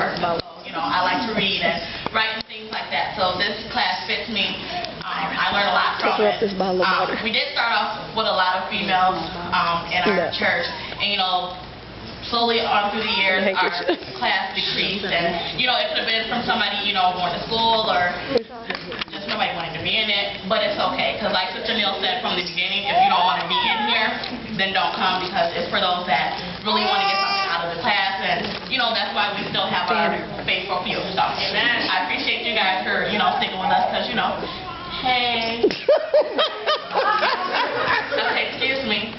person. So, I like to read and write and things like that. So this class fits me. I learned a lot from it. We did start off with a lot of females in our church, and slowly on through the years, our class decreased, and it could have been from somebody going to school or just nobody wanting to be in it, but it's okay, because like Sister Neal said from the beginning, if you don't want to be in here, then don't come, because it's for those that really want to get something out of the class, and that's why we still have our faithful few. So I appreciate you guys for sticking with us, because hey. Okay, excuse me.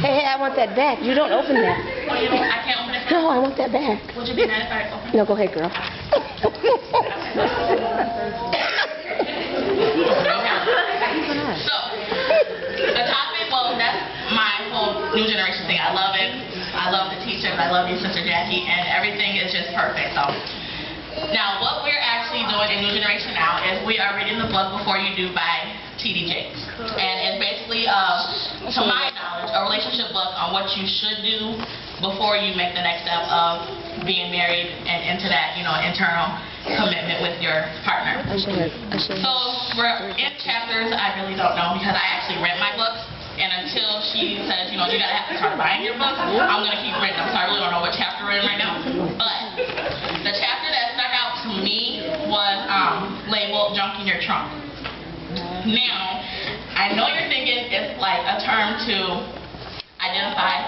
Hey, I want that back. You don't open that. Oh, I can't open it? No, I want that back. Would you be mad if I open it? No, go ahead, girl. So, the topic, well, that's my whole new generation thing. I love it. I love the teachers. I love you, Sister Jackie, and everything is just perfect. So, now, what we're actually doing in New Generation now is we are reading the book Before You Do by T.D. Jakes. And it's basically, to my knowledge, a relationship book on what you should do before you make the next step of being married and into that, internal commitment with your partner. So we're in chapters I really don't know, because I actually read my books. And until she says, you gotta have to start buying your books, I'm gonna keep reading them. So I really don't know what chapter we're in right now. But the chapter that stuck out to me was labeled "Junk in Your Trunk." Now, I know you're thinking it's like a term to identify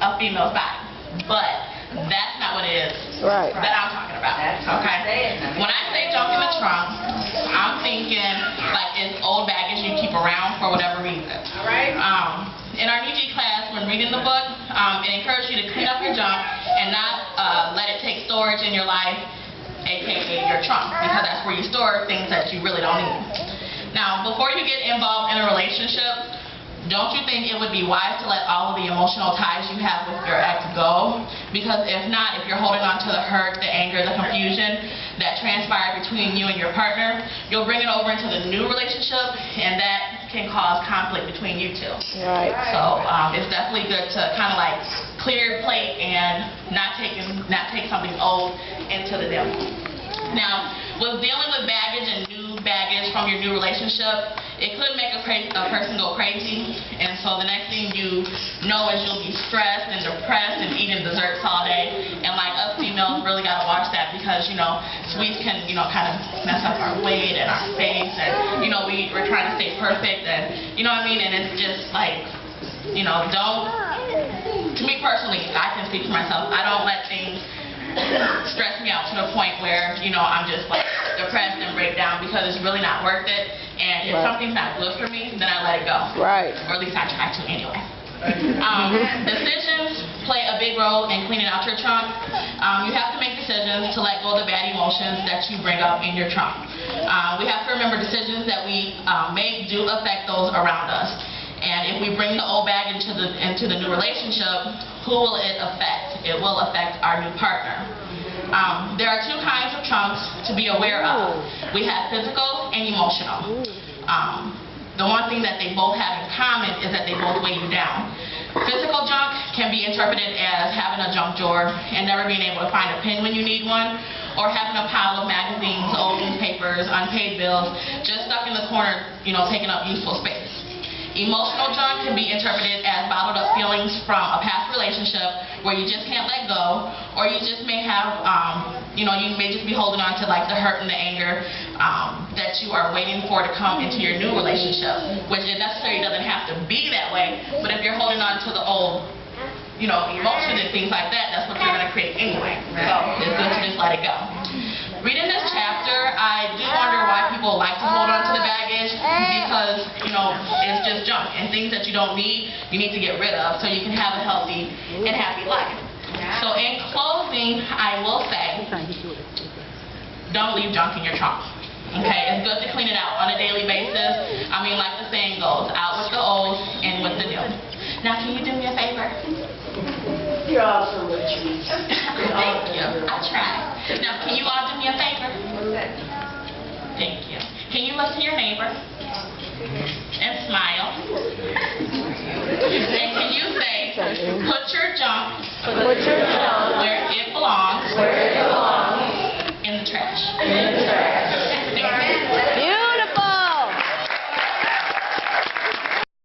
a female's body, but that's not what it is that I'm talking about. Okay? When I say junk in the trunk, I'm thinking like it's old baggage you keep around for whatever reason. In our NG class, when reading the book, it encouraged you to clean up your junk and not let it take storage in your life, aka your trunk, because that's where you store things that you really don't need. Now, before you get involved in a relationship, don't you think it would be wise to let all of the emotional ties you have with your ex go? Because if not, if you're holding on to the hurt, the anger, the confusion that transpired between you and your partner, you'll bring it over into the new relationship, and that can cause conflict between you two. So it's definitely good to kind of like clear your plate and not take something old into the new. Now, with dealing with baggage and new baggage from your new relationship, it could make a person go crazy, and so the next thing you know is you'll be stressed and depressed and eating desserts all day, and like us females really got to watch that, because sweets can kind of mess up our weight and our face, and we're trying to stay perfect, and and it's just like don't, to me personally, I can speak for myself, I don't let things stress me out to the point where I'm just like depressed and break down, because it's really not worth it, and if something's not good for me, then I let it go, or at least I try to anyway. Decisions play a big role in cleaning out your trunk. You have to make decisions to let go of the bad emotions that you bring up in your trunk. We have to remember decisions that we make do affect those around us. And if we bring the old bag into the new relationship, who will it affect? It will affect our new partner. There are two kinds of trunks to be aware of. We have physical and emotional. The one thing that they both have in common is that they both weigh you down. Physical junk can be interpreted as having a junk drawer and never being able to find a pen when you need one, or having a pile of magazines, old newspapers, unpaid bills, just stuck in the corner, taking up useful space. Emotional junk can be interpreted as bottled up feelings from a past relationship where you just can't let go, or you just may have, you may just be holding on to like the hurt and the anger that you are waiting for to come into your new relationship, which it necessarily doesn't have to be that way, but if you're holding on to the old, emotions and things like that, that's what you're going to create anyway. So it's good to just let it go. Reading this chapter, I do wonder why people like to hold on to the baggage, because, it's just junk, and things that you don't need, you need to get rid of so you can have a healthy and happy life. So in closing, I will say, don't leave junk in your trunk. Okay, it's good to clean it out on a daily basis. I mean, like the saying goes, out with the old and with the new. Now, can you do me a favor? You're awesome, Richie. Thank you. I tried. Now, can you all do me a favor? Thank you. Can you look to your neighbor and smile? And can you say, put your junk Put your junk where it belongs. Amen.